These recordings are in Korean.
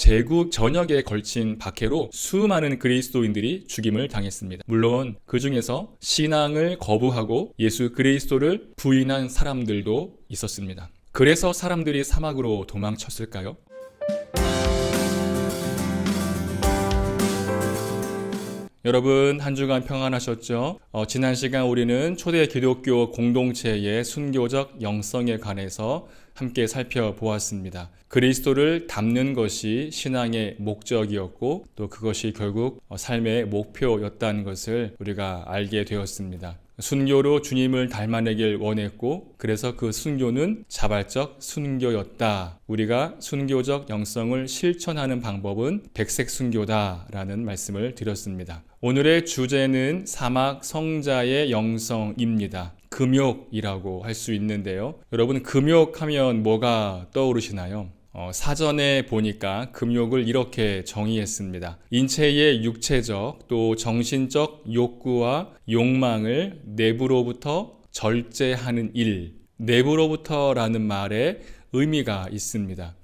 제국 전역에 걸친 박해로 수많은 그리스도인들이 죽임을 당했습니다. 물론 그 중에서 신앙을 거부하고 예수 그리스도를 부인한 사람들도 있었습니다. 그래서 사람들이 사막으로 도망쳤을까요? 여러분 한 주간 평안하셨죠? 지난 시간 우리는 초대 기독교 공동체의 순교적 영성에 관해서 함께 살펴보았습니다. 그리스도를 닮는 것이 신앙의 목적이었고 또 그것이 결국 삶의 목표였다는 것을 우리가 알게 되었습니다. 순교로 주님을 닮아내길 원했고 그래서 그 순교는 자발적 순교였다. 우리가 순교적 영성을 실천하는 방법은 백색 순교다라는 말씀을 드렸습니다. 오늘의 주제는 사막 성자의 영성입니다. 금욕이라고 할 수 있는데요. 여러분 금욕하면 뭐가 떠오르시나요? 사전에 보니까 금욕을 이렇게 정의했습니다. 인체의 육체적 또 정신적 욕구와 욕망을 내부로부터 절제하는 일. 내부로부터라는 말에 의미가 있습니다.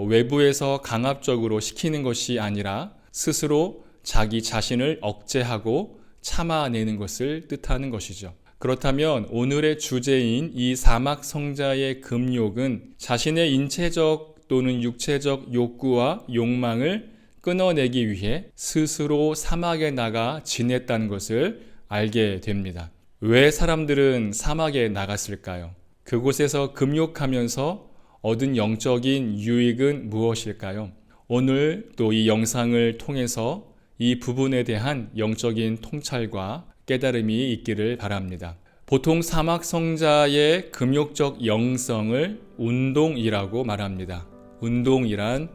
외부에서 강압적으로 시키는 것이 아니라 스스로 자기 자신을 억제하고 참아내는 것을 뜻하는 것이죠. 그렇다면 오늘의 주제인 이 사막 성자의 금욕은 자신의 인체적 또는 육체적 욕구와 욕망을 끊어내기 위해 스스로 사막에 나가 지냈다는 것을 알게 됩니다. 왜 사람들은 사막에 나갔을까요? 그곳에서 금욕하면서 얻은 영적인 유익은 무엇일까요? 오늘 또 이 영상을 통해서 이 부분에 대한 영적인 통찰과 깨달음이 있기를 바랍니다. 보통 사막 성자의 금욕적 영성을 운동이라고 말합니다. 운동이란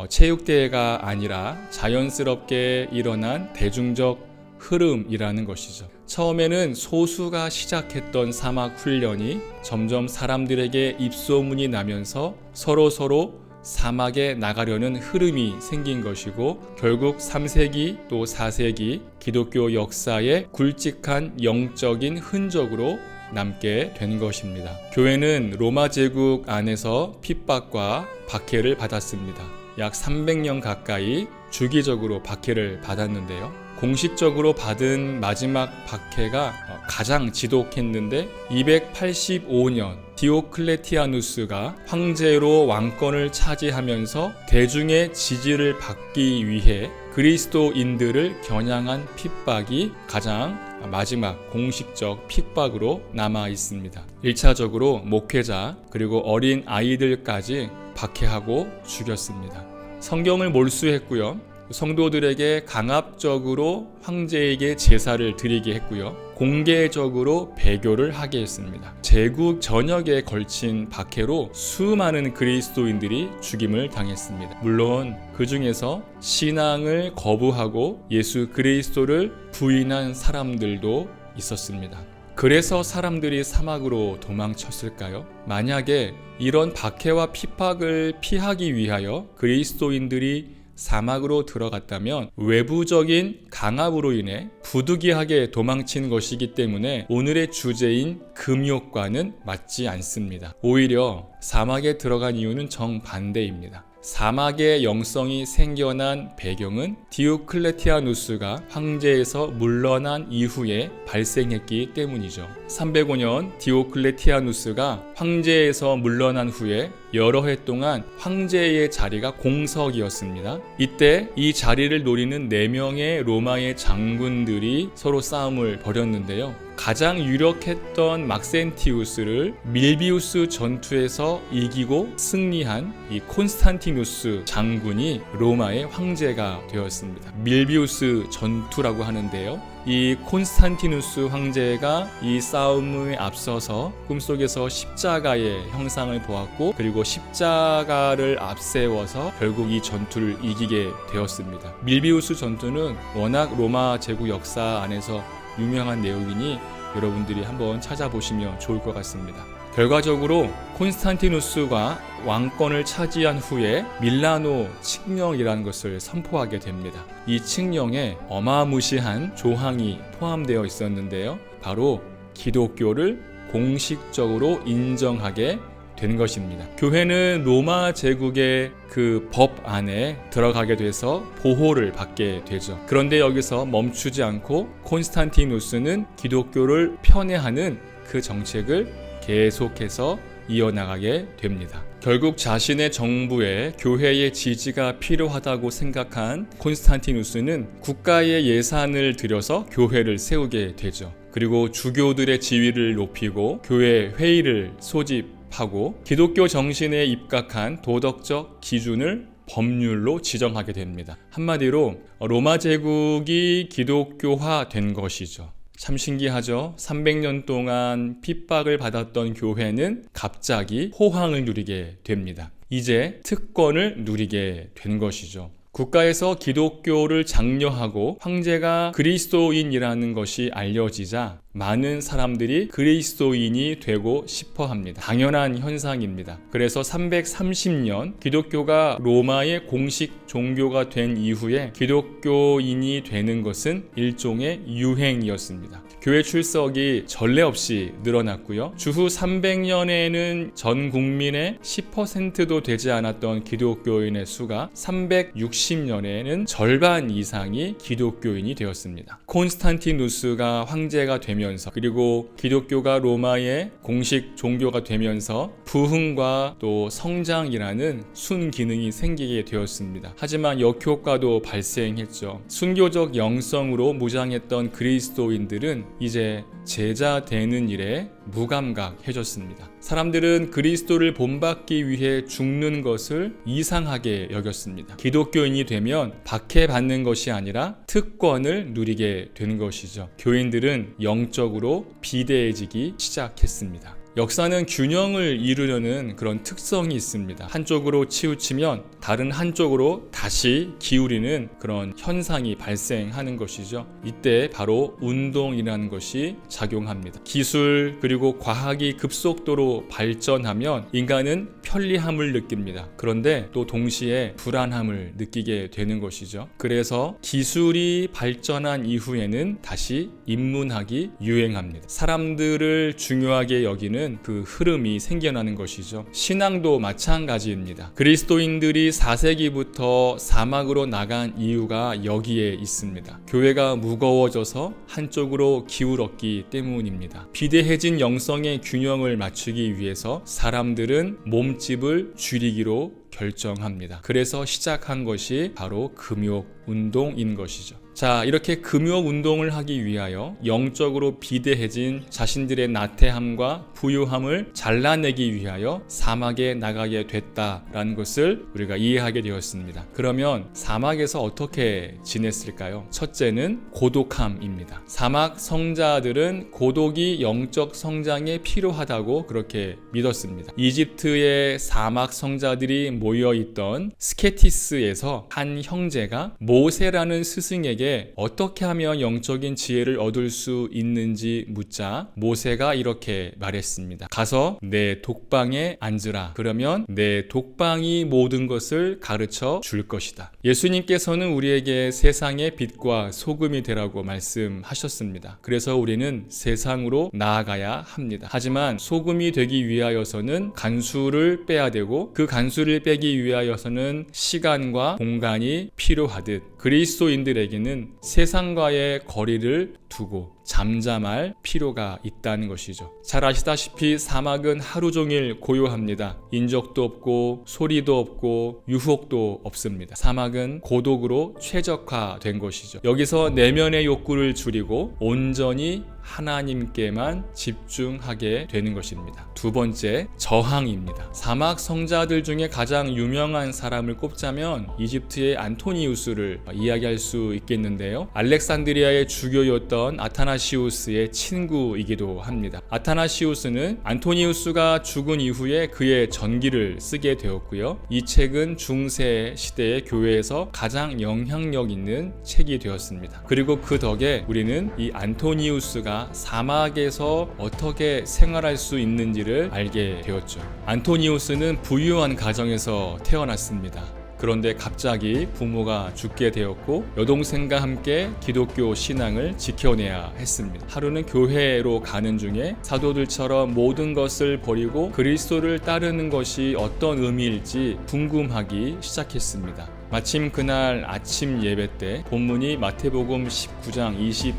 체육대회가 아니라 자연스럽게 일어난 대중적 흐름이라는 것이죠. 처음에는 소수가 시작했던 사막 훈련이 점점 사람들에게 입소문이 나면서 서로 사막에 나가려는 흐름이 생긴 것이고 결국 3세기 또 4세기 기독교 역사의 굵직한 영적인 흔적으로 남게 된 것입니다. 교회는 로마 제국 안에서 핍박과 박해를 받았습니다. 약 300년 가까이 주기적으로 박해를 받았는데요. 공식적으로 받은 마지막 박해가 가장 지독했는데 285년 디오클레티아누스가 황제로 왕권을 차지하면서 대중의 지지를 받기 위해 그리스도인들을 겨냥한 핍박이 가장 마지막 공식적 핍박으로 남아 있습니다. 1차적으로 목회자 그리고 어린 아이들까지 박해하고 죽였습니다. 성경을 몰수했고요. 성도들에게 강압적으로 황제에게 제사를 드리게 했고요. 공개적으로 배교를 하게 했습니다. 제국 전역에 걸친 박해로 수많은 그리스도인들이 죽임을 당했습니다. 물론 그 중에서 신앙을 거부하고 예수 그리스도를 부인한 사람들도 있었습니다. 그래서 사람들이 사막으로 도망쳤을까요? 만약에 이런 박해와 핍박을 피하기 위하여 그리스도인들이 사막으로 들어갔다면 외부적인 강압으로 인해 부득이하게 도망친 것이기 때문에 오늘의 주제인 금욕과는 맞지 않습니다. 오히려 사막에 들어간 이유는 정반대입니다. 사막의 영성이 생겨난 배경은 디오클레티아누스가 황제에서 물러난 이후에 발생했기 때문이죠. 305년 디오클레티아누스가 황제에서 물러난 후에 여러 해 동안 황제의 자리가 공석이었습니다. 이때 이 자리를 노리는 4명의 로마의 장군들이 서로 싸움을 벌였는데요. 가장 유력했던 막센티우스를 밀비우스 전투에서 이기고 승리한 이 콘스탄티누스 장군이 로마의 황제가 되었습니다. 밀비우스 전투라고 하는데요. 이 콘스탄티누스 황제가 이 싸움에 앞서서 꿈속에서 십자가의 형상을 보았고 그리고 십자가를 앞세워서 결국 이 전투를 이기게 되었습니다. 밀비우스 전투는 워낙 로마 제국 역사 안에서 유명한 내용이니 여러분들이 한번 찾아보시면 좋을 것 같습니다. 결과적으로 콘스탄티누스가 왕권을 차지한 후에 밀라노 칙령이라는 것을 선포하게 됩니다. 이 칙령에 어마무시한 조항이 포함되어 있었는데요. 바로 기독교를 공식적으로 인정하게 된 것입니다. 교회는 로마 제국의 그 법 안에 들어가게 돼서 보호를 받게 되죠. 그런데 여기서 멈추지 않고 콘스탄티누스는 기독교를 편애하는 그 정책을 계속해서 이어나가게 됩니다. 결국 자신의 정부에 교회의 지지가 필요하다고 생각한 콘스탄티누스는 국가의 예산을 들여서 교회를 세우게 되죠. 그리고 주교들의 지위를 높이고 교회 회의를 소집하고 기독교 정신에 입각한 도덕적 기준을 법률로 지정하게 됩니다. 한마디로 로마 제국이 기독교화된 것이죠. 참 신기하죠. 300년 동안 핍박을 받았던 교회는 갑자기 호황을 누리게 됩니다. 이제 특권을 누리게 된 것이죠. 국가에서 기독교를 장려하고 황제가 그리스도인이라는 것이 알려지자 많은 사람들이 그리스도인이 되고 싶어 합니다. 당연한 현상입니다. 그래서 330년 기독교가 로마의 공식 종교가 된 이후에 기독교인이 되는 것은 일종의 유행이었습니다. 교회 출석이 전례 없이 늘어났고요. 주후 300년에는 전 국민의 10%도 되지 않았던 기독교인의 수가 360년에는 절반 이상이 기독교인이 되었습니다. 콘스탄티누스가 황제가 되면서 그리고 기독교가 로마의 공식 종교가 되면서 부흥과 또 성장이라는 순기능이 생기게 되었습니다. 하지만 역효과도 발생했죠. 순교적 영성으로 무장했던 그리스도인들은 이제 제자 되는 일에 무감각해졌습니다. 사람들은 그리스도를 본받기 위해 죽는 것을 이상하게 여겼습니다. 기독교인이 되면 박해받는 것이 아니라 특권을 누리게 되는 것이죠. 교인들은 영적으로 비대해지기 시작했습니다. 역사는 균형을 이루려는 그런 특성이 있습니다. 한쪽으로 치우치면 다른 한쪽으로 다시 기울이는 그런 현상이 발생하는 것이죠. 이때 바로 운동이라는 것이 작용합니다. 기술 그리고 과학이 급속도로 발전하면 인간은 편리함을 느낍니다. 그런데 또 동시에 불안함을 느끼게 되는 것이죠. 그래서 기술이 발전한 이후에는 다시 인문학이 유행합니다. 사람들을 중요하게 여기는 그 흐름이 생겨나는 것이죠. 신앙도 마찬가지입니다. 그리스도인들이 4세기부터 사막으로 나간 이유가 여기에 있습니다. 교회가 무거워져서 한쪽으로 기울었기 때문입니다. 비대해진 영성의 균형을 맞추기 위해서 사람들은 몸집을 줄이기로 결정합니다. 그래서 시작한 것이 바로 금욕 운동인 것이죠. 자, 이렇게 금욕 운동을 하기 위하여 영적으로 비대해진 자신들의 나태함과 부유함을 잘라내기 위하여 사막에 나가게 됐다라는 것을 우리가 이해하게 되었습니다. 그러면 사막에서 어떻게 지냈을까요? 첫째는 고독함입니다. 사막 성자들은 고독이 영적 성장에 필요하다고 그렇게 믿었습니다. 이집트의 사막 성자들이 모여있던 스케티스에서 한 형제가 모세라는 스승에게 어떻게 하면 영적인 지혜를 얻을 수 있는지 묻자 모세가 이렇게 말했습니다. 가서 내 독방에 앉으라. 그러면 내 독방이 모든 것을 가르쳐 줄 것이다. 예수님께서는 우리에게 세상의 빛과 소금이 되라고 말씀하셨습니다. 그래서 우리는 세상으로 나아가야 합니다. 하지만 소금이 되기 위하여서는 간수를 빼야 되고 그 간수를 빼기 위하여서는 시간과 공간이 필요하듯 그리스도인들에게는 세상과의 거리를 두고 잠잠할 필요가 있다는 것이죠. 잘 아시다시피 사막은 하루 종일 고요합니다. 인적도 없고 소리도 없고 유혹도 없습니다. 사막은 고독으로 최적화된 것이죠. 여기서 내면의 욕구를 줄이고 온전히 하나님께만 집중하게 되는 것입니다. 두 번째, 저항입니다. 사막 성자들 중에 가장 유명한 사람을 꼽자면 이집트의 안토니우스를 이야기할 수 있겠는데요. 알렉산드리아의 주교였던 아타나시우스의 친구이기도 합니다. 아타나시우스는 안토니우스가 죽은 이후에 그의 전기를 쓰게 되었고요. 이 책은 중세 시대의 교회에서 가장 영향력 있는 책이 되었습니다. 그리고 그 덕에 우리는 이 안토니우스가 사막에서 어떻게 생활할 수 있는지를 알게 되었죠. 안토니우스는 부유한 가정에서 태어났습니다. 그런데 갑자기 부모가 죽게 되었고 여동생과 함께 기독교 신앙을 지켜내야 했습니다. 하루는 교회로 가는 중에 사도들처럼 모든 것을 버리고 그리스도를 따르는 것이 어떤 의미일지 궁금하기 시작했습니다. 마침 그날 아침 예배 때 본문이 마태복음 19장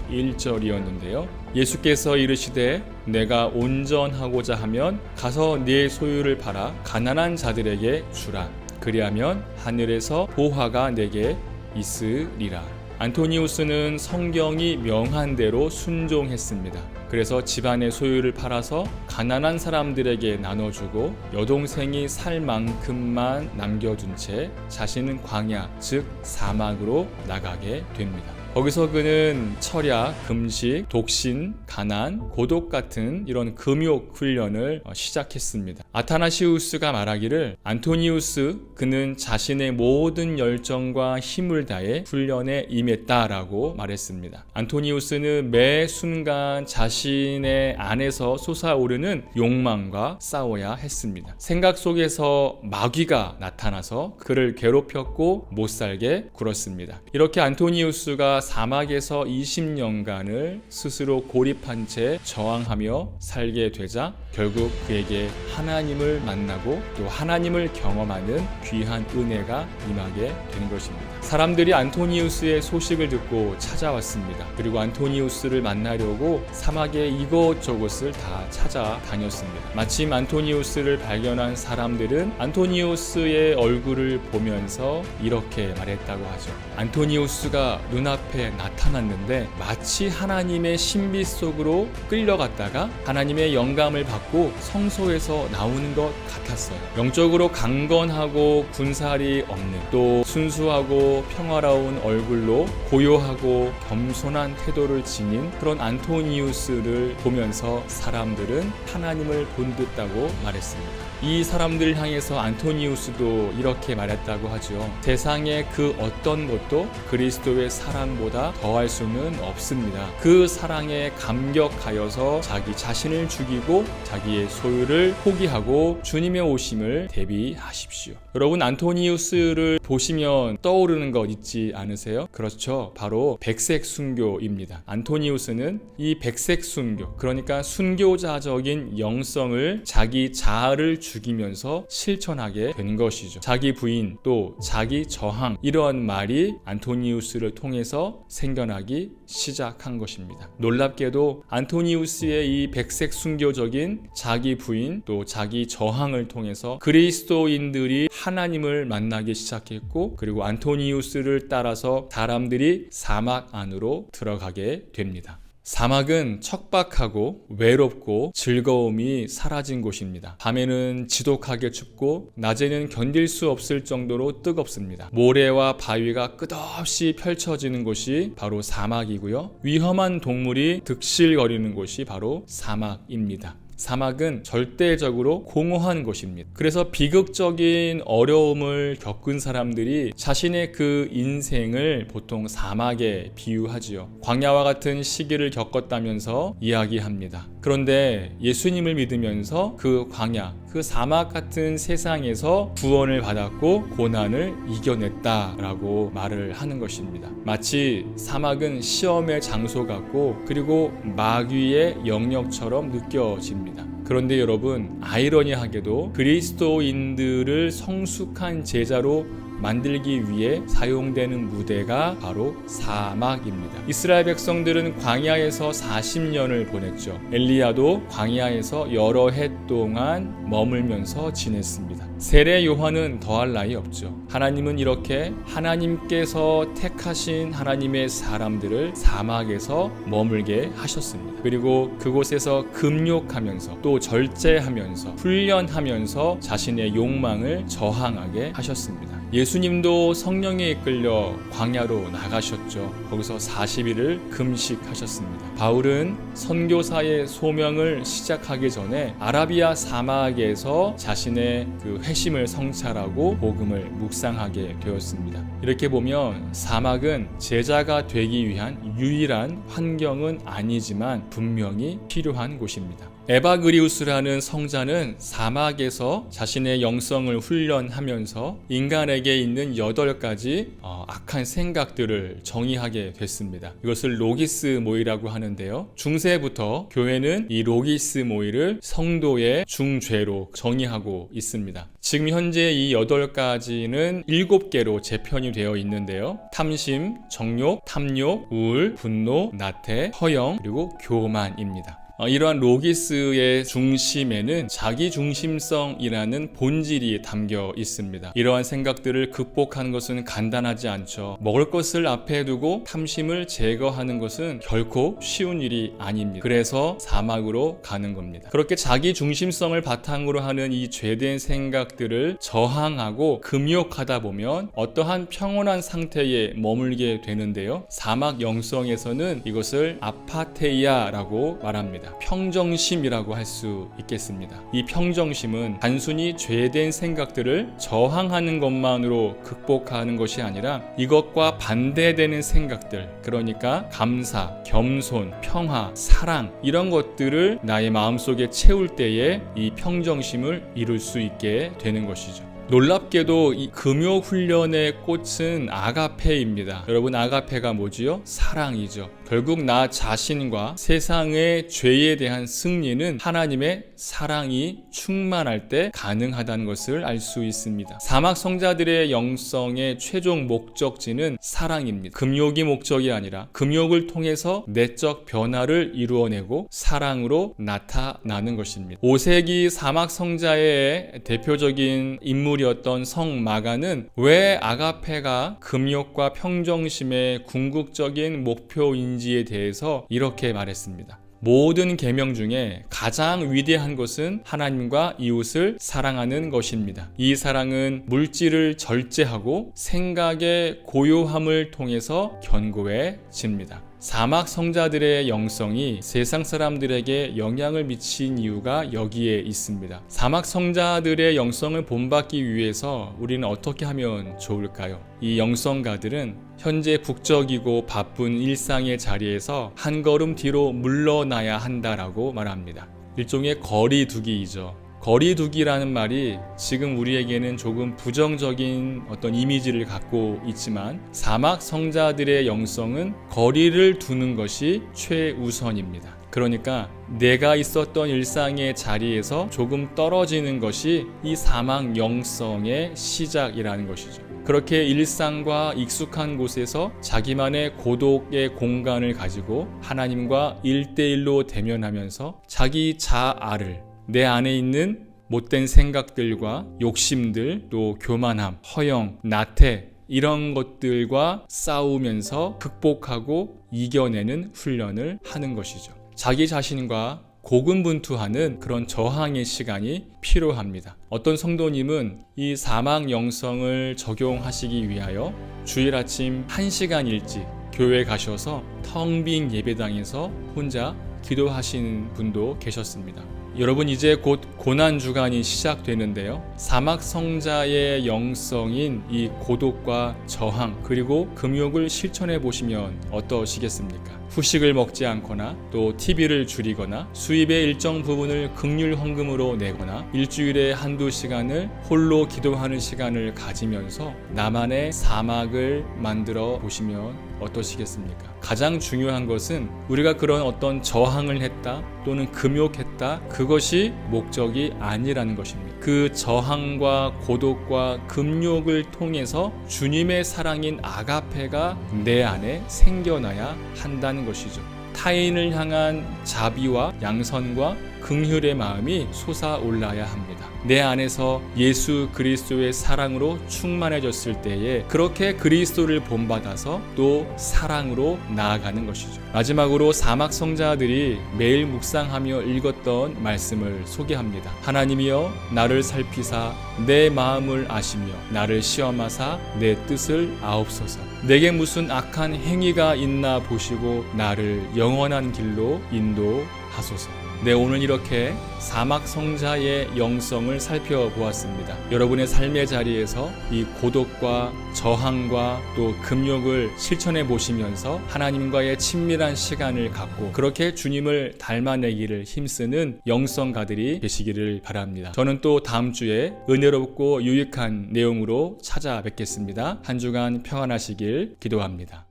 21절이었는데요. 예수께서 이르시되 내가 온전하고자 하면 가서 네 소유를 팔아 가난한 자들에게 주라. 그리하면 하늘에서 보화가 내게 있으리라. 안토니우스는 성경이 명한 대로 순종했습니다. 그래서 집안의 소유를 팔아서 가난한 사람들에게 나눠주고 여동생이 살 만큼만 남겨둔 채 자신은 광야, 즉 사막으로 나가게 됩니다. 거기서 그는 철야, 금식, 독신, 가난, 고독 같은 이런 금욕 훈련을 시작했습니다. 아타나시우스가 말하기를 안토니우스 그는 자신의 모든 열정과 힘을 다해 훈련에 임했다라고 말했습니다. 안토니우스는 매 순간 자신의 안에서 솟아오르는 욕망과 싸워야 했습니다. 생각 속에서 마귀가 나타나서 그를 괴롭혔고 못살게 굴었습니다. 이렇게 안토니우스가 사막에서 20년간을 스스로 고립한 채 저항하며 살게 되자 결국 그에게 하나님을 만나고 또 하나님을 경험하는 귀한 은혜가 임하게 된 것입니다. 사람들이 안토니우스의 소식을 듣고 찾아왔습니다. 그리고 안토니우스를 만나려고 사막의 이곳저곳을 다 찾아다녔습니다. 마침 안토니우스를 발견한 사람들은 안토니우스의 얼굴을 보면서 이렇게 말했다고 하죠. 안토니우스가 눈앞에 나타났는데 마치 하나님의 신비 속으로 끌려갔다가 하나님의 영감을 받고 성소에서 나오는 것 같았어요. 영적으로 강건하고 군살이 없는 또 순수하고 평화로운 얼굴로 고요하고 겸손한 태도를 지닌 그런 안토니우스를 보면서 사람들은 하나님을 본듯다고 말했습니다. 이 사람들을 향해서 안토니우스도 이렇게 말했다고 하죠. 세상의 그 어떤 것도 그리스도의 사랑보다 더할 수는 없습니다. 그 사랑에 감격하여서 자기 자신을 죽이고 자기의 소유를 포기하고 주님의 오심을 대비하십시오. 여러분, 안토니우스를 보시면 떠오르는 것 있지 않으세요? 그렇죠. 바로 백색 순교입니다. 안토니우스는 이 백색 순교, 그러니까 순교자적인 영성을 자기 자아를 죽이면서 실천하게 된 것이죠. 자기 부인 또 자기 저항, 이러한 말이 안토니우스를 통해서 생겨나기 시작한 것입니다. 놀랍게도 안토니우스의 이 백색 순교적인 자기 부인 또 자기 저항을 통해서 그리스도인들이 하나님을 만나기 시작했고, 그리고 안토니우스를 따라서 사람들이 사막 안으로 들어가게 됩니다. 사막은 척박하고 외롭고 즐거움이 사라진 곳입니다. 밤에는 지독하게 춥고 낮에는 견딜 수 없을 정도로 뜨겁습니다. 모래와 바위가 끝없이 펼쳐지는 곳이 바로 사막이고요. 위험한 동물이 득실거리는 곳이 바로 사막입니다. 사막은 절대적으로 공허한 곳입니다. 그래서 비극적인 어려움을 겪은 사람들이 자신의 그 인생을 보통 사막에 비유하지요. 광야와 같은 시기를 겪었다면서 이야기합니다. 그런데 예수님을 믿으면서 그 광야, 그 사막 같은 세상에서 구원을 받았고 고난을 이겨냈다라고 말을 하는 것입니다. 마치 사막은 시험의 장소 같고 그리고 마귀의 영역처럼 느껴집니다. 그런데 여러분, 아이러니하게도 그리스도인들을 성숙한 제자로 만들기 위해 사용되는 무대가 바로 사막입니다. 이스라엘 백성들은 광야에서 40년을 보냈죠. 엘리야도 광야에서 여러 해 동안 머물면서 지냈습니다. 세례 요한은 더할 나위 없죠. 하나님은 이렇게 하나님께서 택하신 하나님의 사람들을 사막에서 머물게 하셨습니다. 그리고 그곳에서 금욕하면서 또 절제하면서 훈련하면서 자신의 욕망을 저항하게 하셨습니다. 예수님도 성령에 이끌려 광야로 나가셨죠. 거기서 40일을 금식하셨습니다. 바울은 선교사의 소명을 시작하기 전에 아라비아 사막에서 자신의 그 회심을 성찰하고 복음을 묵상하게 되었습니다. 이렇게 보면 사막은 제자가 되기 위한 유일한 환경은 아니지만 분명히 필요한 곳입니다. 에바그리우스라는 성자는 사막에서 자신의 영성을 훈련하면서 인간에게 있는 8가지 악한 생각들을 정의하게 됐습니다. 이것을 로기스모이라고 하는데요. 중세부터 교회는 이 로기스모이를 성도의 중죄로 정의하고 있습니다. 지금 현재 이 8가지는 7개로 재편이 되어 있는데요. 탐심, 정욕, 탐욕, 우울, 분노, 나태, 허영, 그리고 교만입니다. 이러한 로기스의 중심에는 자기중심성이라는 본질이 담겨 있습니다. 이러한 생각들을 극복하는 것은 간단하지 않죠. 먹을 것을 앞에 두고 탐심을 제거하는 것은 결코 쉬운 일이 아닙니다. 그래서 사막으로 가는 겁니다. 그렇게 자기중심성을 바탕으로 하는 이 죄된 생각들을 저항하고 금욕하다 보면 어떠한 평온한 상태에 머물게 되는데요. 사막 영성에서는 이것을 아파테이아라고 말합니다. 평정심이라고 할 수 있겠습니다. 이 평정심은 단순히 죄된 생각들을 저항하는 것만으로 극복하는 것이 아니라 이것과 반대되는 생각들, 그러니까 감사, 겸손, 평화, 사랑, 이런 것들을 나의 마음속에 채울 때에 이 평정심을 이룰 수 있게 되는 것이죠. 놀랍게도 이 금요 훈련의 꽃은 아가페입니다. 여러분, 아가페가 뭐지요? 사랑이죠. 결국 나 자신과 세상의 죄에 대한 승리는 하나님의 사랑이 충만할 때 가능하다는 것을 알 수 있습니다. 사막 성자들의 영성의 최종 목적지는 사랑입니다. 금욕이 목적이 아니라 금욕을 통해서 내적 변화를 이루어내고 사랑으로 나타나는 것입니다. 5세기 사막 성자의 대표적인 인물이었던 성 마가는 왜 아가페가 금욕과 평정심의 궁극적인 목표인지에 대해서 이렇게 말했습니다. 모든 계명 중에 가장 위대한 것은 하나님과 이웃을 사랑하는 것입니다. 이 사랑은 물질을 절제하고 생각의 고요함을 통해서 견고해집니다. 사막 성자들의 영성이 세상 사람들에게 영향을 미친 이유가 여기에 있습니다. 사막 성자들의 영성을 본받기 위해서 우리는 어떻게 하면 좋을까요? 이 영성가들은 현재 북적이고 바쁜 일상의 자리에서 한 걸음 뒤로 물러나야 한다라고 말합니다. 일종의 거리두기이죠. 거리두기라는 말이 지금 우리에게는 조금 부정적인 어떤 이미지를 갖고 있지만 사막 성자들의 영성은 거리를 두는 것이 최우선입니다. 그러니까 내가 있었던 일상의 자리에서 조금 떨어지는 것이 이 사막 영성의 시작이라는 것이죠. 그렇게 일상과 익숙한 곳에서 자기만의 고독의 공간을 가지고 하나님과 1대1로 대면하면서 자기 자아를, 내 안에 있는 못된 생각들과 욕심들, 또 교만함, 허영, 나태, 이런 것들과 싸우면서 극복하고 이겨내는 훈련을 하는 것이죠. 자기 자신과 고군분투하는 그런 저항의 시간이 필요합니다. 어떤 성도님은 이 사막 영성을 적용하시기 위하여 주일 아침 1시간 일찍 교회에 가셔서 텅 빈 예배당에서 혼자 기도하시는 분도 계셨습니다. 여러분, 이제 곧 고난주간이 시작되는데요. 사막 성자의 영성인 이 고독과 저항, 그리고 금욕을 실천해 보시면 어떠시겠습니까? 후식을 먹지 않거나 또 TV를 줄이거나 수입의 일정 부분을 긍휼 헌금으로 내거나 일주일에 한두 시간을 홀로 기도하는 시간을 가지면서 나만의 사막을 만들어 보시면 어떠시겠습니까? 가장 중요한 것은 우리가 그런 어떤 저항을 했다 또는 금욕했다, 그것이 목적이 아니라는 것입니다. 그 저항과 고독과 금욕을 통해서 주님의 사랑인 아가페가 내 안에 생겨나야 한다는 것이죠. 타인을 향한 자비와 양선과 긍휼의 마음이 솟아올라야 합니다. 내 안에서 예수 그리스도의 사랑으로 충만해졌을 때에 그렇게 그리스도를 본받아서 또 사랑으로 나아가는 것이죠. 마지막으로 사막 성자들이 매일 묵상하며 읽었던 말씀을 소개합니다. 하나님이여 나를 살피사 내 마음을 아시며 나를 시험하사 내 뜻을 아옵소서. 내게 무슨 악한 행위가 있나 보시고 나를 영원한 길로 인도하소서. 네, 오늘 이렇게 사막 성자의 영성을 살펴보았습니다. 여러분의 삶의 자리에서 이 고독과 저항과 또 금욕을 실천해 보시면서 하나님과의 친밀한 시간을 갖고 그렇게 주님을 닮아내기를 힘쓰는 영성가들이 되시기를 바랍니다. 저는 또 다음 주에 은혜롭고 유익한 내용으로 찾아뵙겠습니다. 한 주간 평안하시길 기도합니다.